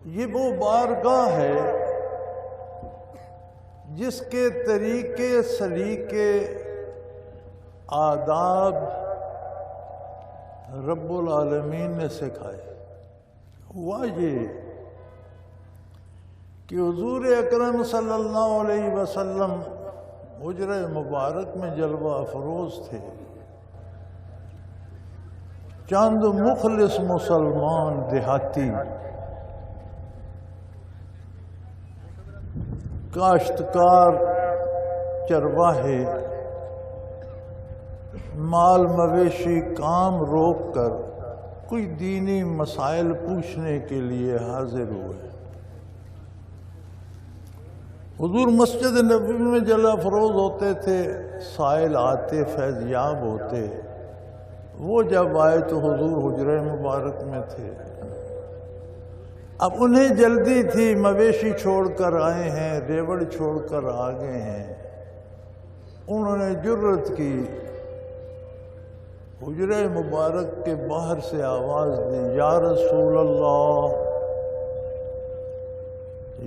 یہ وہ بارگاہ ہے جس کے طریقے سلیقے آداب رب العالمین نے سکھائے۔ ہوا یہ کہ حضور اکرم صلی اللہ علیہ وسلم حجرہ مبارک میں جلوہ افروز تھے۔ چند مخلص مسلمان دیہاتی کاشتکار چرواہے مال مویشی کام روک کر کوئی دینی مسائل پوچھنے کے لیے حاضر ہوئے۔ حضور مسجد نبوی میں جلوہ افروز ہوتے تھے، سائل آتے فیض یاب ہوتے، وہ جب آئے تو حضور حجرہ مبارک میں تھے۔ اب انہیں جلدی تھی، مویشی چھوڑ کر آئے ہیں، ریوڑ چھوڑ کر آ گئے ہیں۔ انہوں نے جرت کی، حجرہ مبارک کے باہر سے آواز دی، یا رسول اللہ،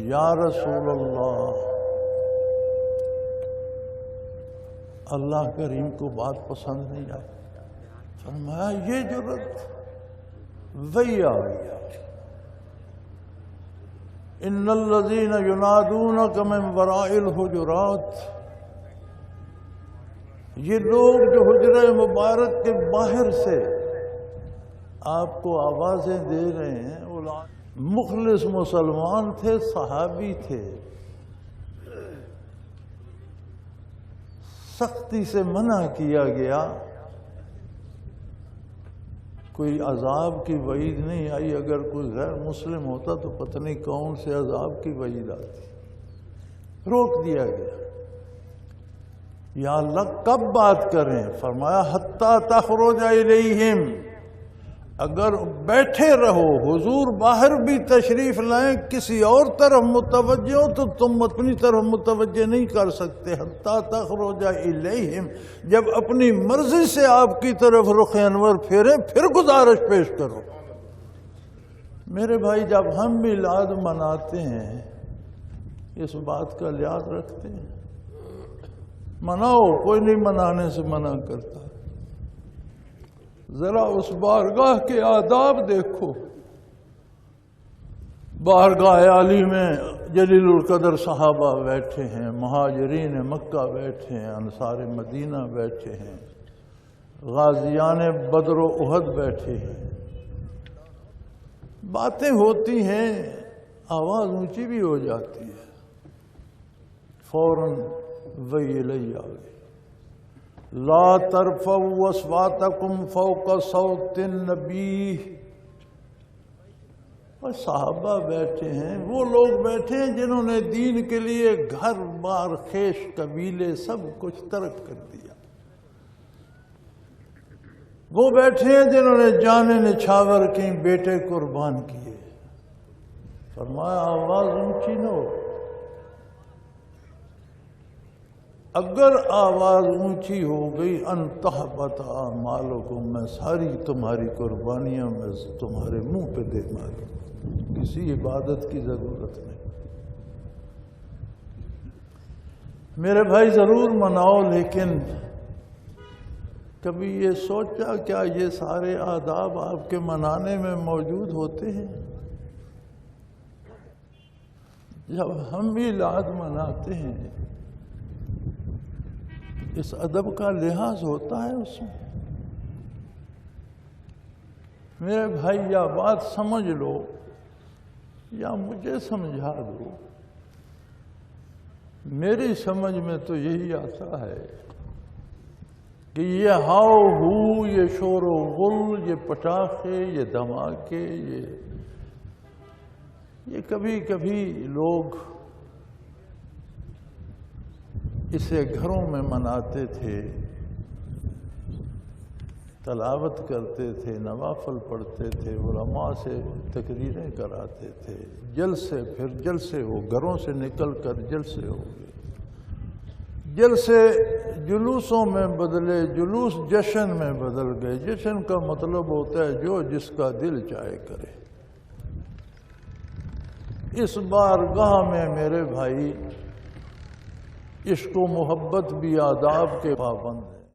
یا رسول اللہ۔ اللہ کریم کو بات پسند نہیں آئی، فرمایا یہ جرت وہی آ گئی۔ ان الذین ینادونک من وراء الحجرات، یہ لوگ جو حجرہ مبارک کے باہر سے آپ کو آوازیں دے رہے ہیں، مخلص مسلمان تھے، صحابی تھے۔ سختی سے منع کیا گیا، کوئی عذاب کی وعید نہیں آئی۔ اگر کوئی غیر مسلم ہوتا تو پتہ نہیں کون سے عذاب کی وعید آتی، روک دیا گیا۔ یا اللہ کب بات کریں؟ فرمایا حتی تخرج الیہم، اگر بیٹھے رہو، حضور باہر بھی تشریف لائیں، کسی اور طرف متوجہ ہو تو تم اپنی طرف متوجہ نہیں کر سکتے۔ حتی تخرج الیہم، جب اپنی مرضی سے آپ کی طرف رخ انور پھیریں پھر گزارش پیش کرو۔ میرے بھائی، جب ہم میلاد مناتے ہیں اس بات کا لحاظ رکھتے ہیں، مناؤ، کوئی نہیں منانے سے منع کرتا، ذرا اس بارگاہ کے آداب دیکھو۔ بارگاہ عالی میں جلیل القدر صحابہ بیٹھے ہیں، مہاجرین مکہ بیٹھے ہیں، انصار مدینہ بیٹھے ہیں، غازیان بدر و احد بیٹھے ہیں۔ باتیں ہوتی ہیں، آواز اونچی بھی ہو جاتی ہے، فوراً وہی الیہ آ گئی، لا ترفعوا اصواتکم فوق صوت النبی۔ اور صحابہ بیٹھے ہیں، وہ لوگ بیٹھے ہیں جنہوں نے دین کے لیے گھر بار خیش قبیلے سب کچھ ترک کر دیا۔ وہ بیٹھے ہیں جنہوں نے جانیں نچھاور کی، بیٹے قربان کیے۔ فرمایا آواز اونچی نہ ہو، اگر آواز اونچی ہو گئی ان تحبط اعمالکم، میں ساری تمہاری قربانیاں میں تمہارے منہ پہ دے ماروں، کسی عبادت کی ضرورت نہیں۔ میرے بھائی ضرور مناؤ، لیکن کبھی یہ سوچا کیا یہ سارے آداب آپ کے منانے میں موجود ہوتے ہیں؟ جب ہم میلاد مناتے ہیں اس ادب کا لحاظ ہوتا ہے اس میں؟ میرے بھائی یا بات سمجھ لو یا مجھے سمجھا دو، میری سمجھ میں تو یہی آتا ہے کہ یہ ہاؤ ہو، یہ شور و غل، یہ پٹاخے، یہ دھماکے، یہ کبھی کبھی لوگ اسے گھروں میں مناتے تھے، تلاوت کرتے تھے، نوافل پڑھتے تھے، علماء سے تقریریں کراتے تھے، جلسے پھر جلسے ہو، گھروں سے نکل کر جلسے ہو گئے، جلسے جلوسوں میں بدلے، جلوس جشن میں بدل گئے۔ جشن کا مطلب ہوتا ہے جو جس کا دل چاہے کرے۔ اس بارگاہ میں میرے بھائی عشق و محبت بھی آداب کے پابند ہے۔